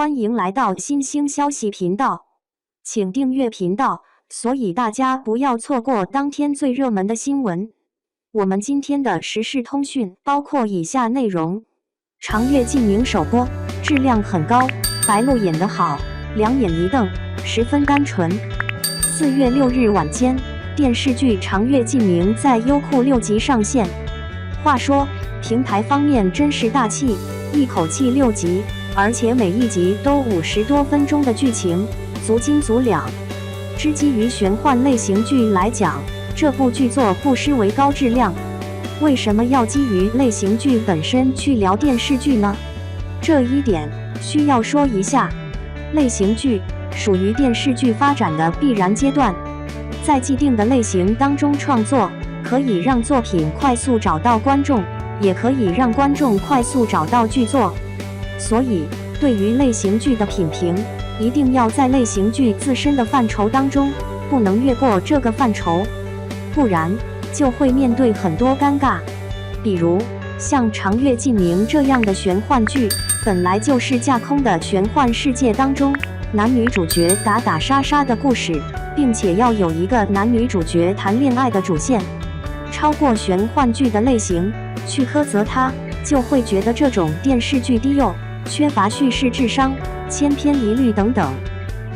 欢迎来到新兴消息频道，请订阅频道，所以大家不要错过当天最热门的新闻。我们今天的时事通讯包括以下内容：长月烬明首播，质量很高，白鹿演得好，两眼一瞪，十分单纯。4月6日晚间，电视剧《长月烬明》在优酷6集上线。话说，平台方面真是大气，一口气6集。而且每一集都50多分钟的剧情，足斤足两。之基于玄幻类型剧来讲，这部剧作不失为高质量。为什么要基于类型剧本身去聊电视剧呢？这一点需要说一下。类型剧属于电视剧发展的必然阶段，在既定的类型当中创作，可以让作品快速找到观众，也可以让观众快速找到剧作。所以，对于类型剧的品评，一定要在类型剧自身的范畴当中，不能越过这个范畴，不然就会面对很多尴尬。比如，像《长月烬明》这样的玄幻剧，本来就是架空的玄幻世界当中，男女主角打打杀杀的故事，并且要有一个男女主角谈恋爱的主线。超过玄幻剧的类型去苛责它，就会觉得这种电视剧低幼，缺乏叙事智商，千篇一律等等。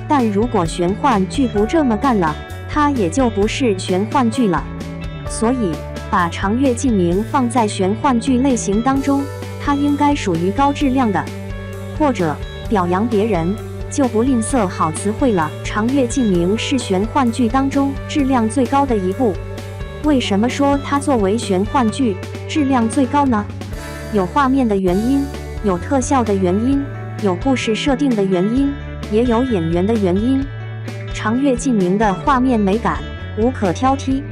但如果玄幻剧不这么干了，它也就不是玄幻剧了。所以，把《长月烬明》放在玄幻剧类型当中，它应该属于高质量的。或者表扬别人，就不吝啬好词汇了。《长月烬明》是玄幻剧当中质量最高的一部。为什么说它作为玄幻剧质量最高呢？有画面的原因，有特效的原因，有故事设定的原因，也有演员的原因。长月烬明的画面美感无可挑剔。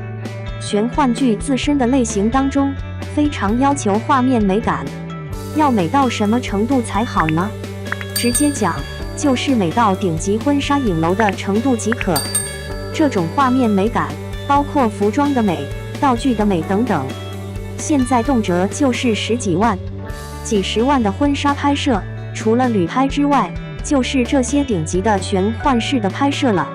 玄幻剧自身的类型当中，非常要求画面美感。要美到什么程度才好呢？直接讲，就是美到顶级婚纱影楼的程度即可。这种画面美感包括服装的美、道具的美等等。现在动辄就是10几万、几十万的婚纱拍摄，除了旅拍之外，就是这些顶级的玄幻式的拍摄了。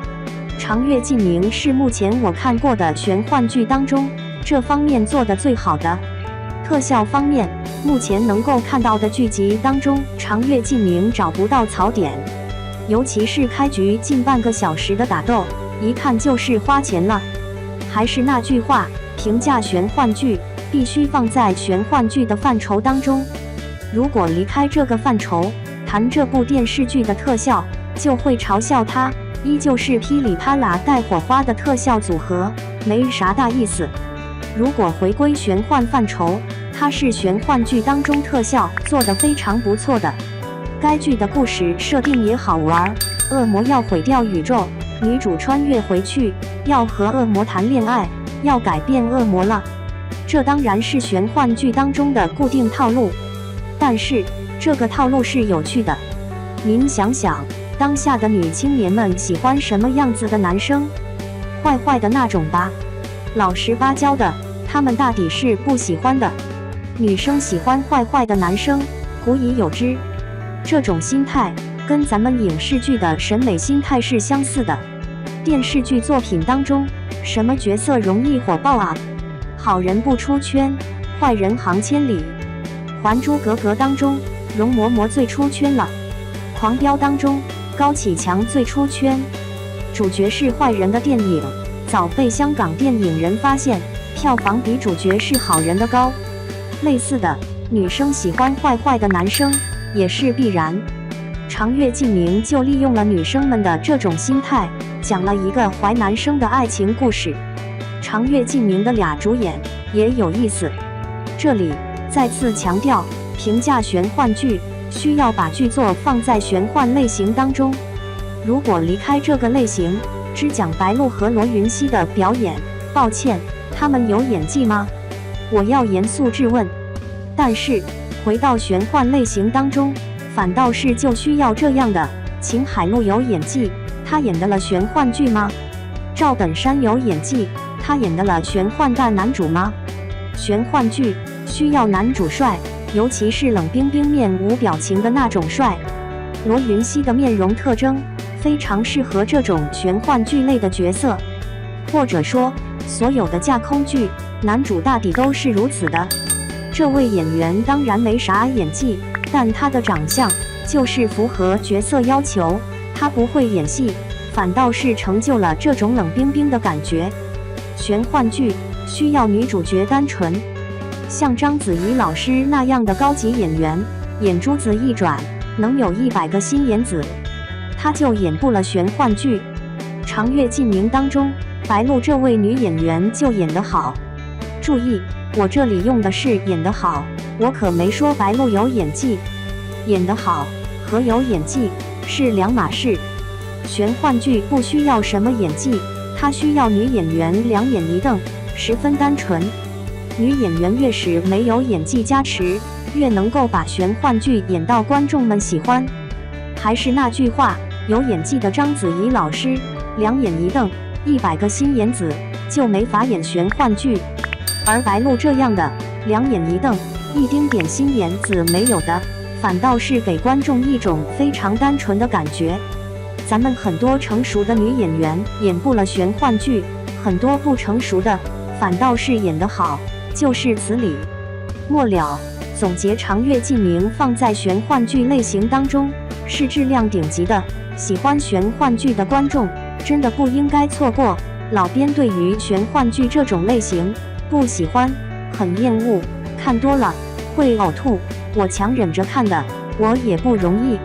长月烬明是目前我看过的玄幻剧当中这方面做得最好的。特效方面，目前能够看到的剧集当中，长月烬明找不到槽点，尤其是开局近半个小时的打斗，一看就是花钱了。还是那句话，评价玄幻剧必须放在玄幻剧的范畴当中。如果离开这个范畴，谈这部电视剧的特效，就会嘲笑它依旧是噼里啪啦带火花的特效组合，没啥大意思。如果回归玄幻范畴，它是玄幻剧当中特效做得非常不错的。该剧的故事设定也好玩，恶魔要毁掉宇宙，女主穿越回去，要和恶魔谈恋爱，要改变恶魔了。这当然是玄幻剧当中的固定套路，但是这个套路是有趣的。您想想，当下的女青年们喜欢什么样子的男生？坏坏的那种吧，老实巴交的，他们大抵是不喜欢的。女生喜欢坏坏的男生，古已有之。这种心态跟咱们影视剧的审美心态是相似的。电视剧作品当中，什么角色容易火爆啊？好人不出圈，坏人行千里。还珠格格当中，容嬷嬷最出圈了。狂飙当中，高启强最出圈。主角是坏人的电影，早被香港电影人发现，票房比主角是好人的高。类似的，女生喜欢坏坏的男生，也是必然。长月烬明就利用了女生们的这种心态，讲了一个坏男生的爱情故事。长月烬明的俩主演也有意思。这里再次强调，评价玄幻剧需要把剧作放在玄幻类型当中。如果离开这个类型，只讲白鹿和罗云熙的表演，抱歉，他们有演技吗？我要严肃质问。但是回到玄幻类型当中，反倒是就需要这样的。秦海璐有演技，他演的了玄幻剧吗？赵本山有演技，他演的了玄幻大男主吗？玄幻剧需要男主帅，尤其是冷冰冰面无表情的那种帅。罗云熙的面容特征非常适合这种玄幻剧类的角色，或者说，所有的架空剧男主大抵都是如此的。这位演员当然没啥演技，但他的长相就是符合角色要求，他不会演戏，反倒是成就了这种冷冰冰的感觉。玄幻剧需要女主角单纯，像章子怡老师那样的高级演员，眼珠子一转，能有100个心眼子，她就演不了玄幻剧。长月烬明当中，白鹿这位女演员就演得好。注意，我这里用的是演得好，我可没说白鹿有演技。演得好和有演技是两码事。玄幻剧不需要什么演技，它需要女演员两眼一瞪，十分单纯。女演员越是没有演技加持，越能够把玄幻剧演到观众们喜欢。还是那句话，有演技的章子怡老师，两眼一瞪，100个心眼子，就没法演玄幻剧。而白鹿这样的两眼一瞪，一丁点心眼子没有的，反倒是给观众一种非常单纯的感觉。咱们很多成熟的女演员演不了玄幻剧，很多不成熟的反倒是演得好，就是此理。末了，总结长月烬明放在玄幻剧类型当中是质量顶级的，喜欢玄幻剧的观众真的不应该错过。老编对于玄幻剧这种类型不喜欢，很厌恶，看多了会呕吐，我强忍着看的，我也不容易。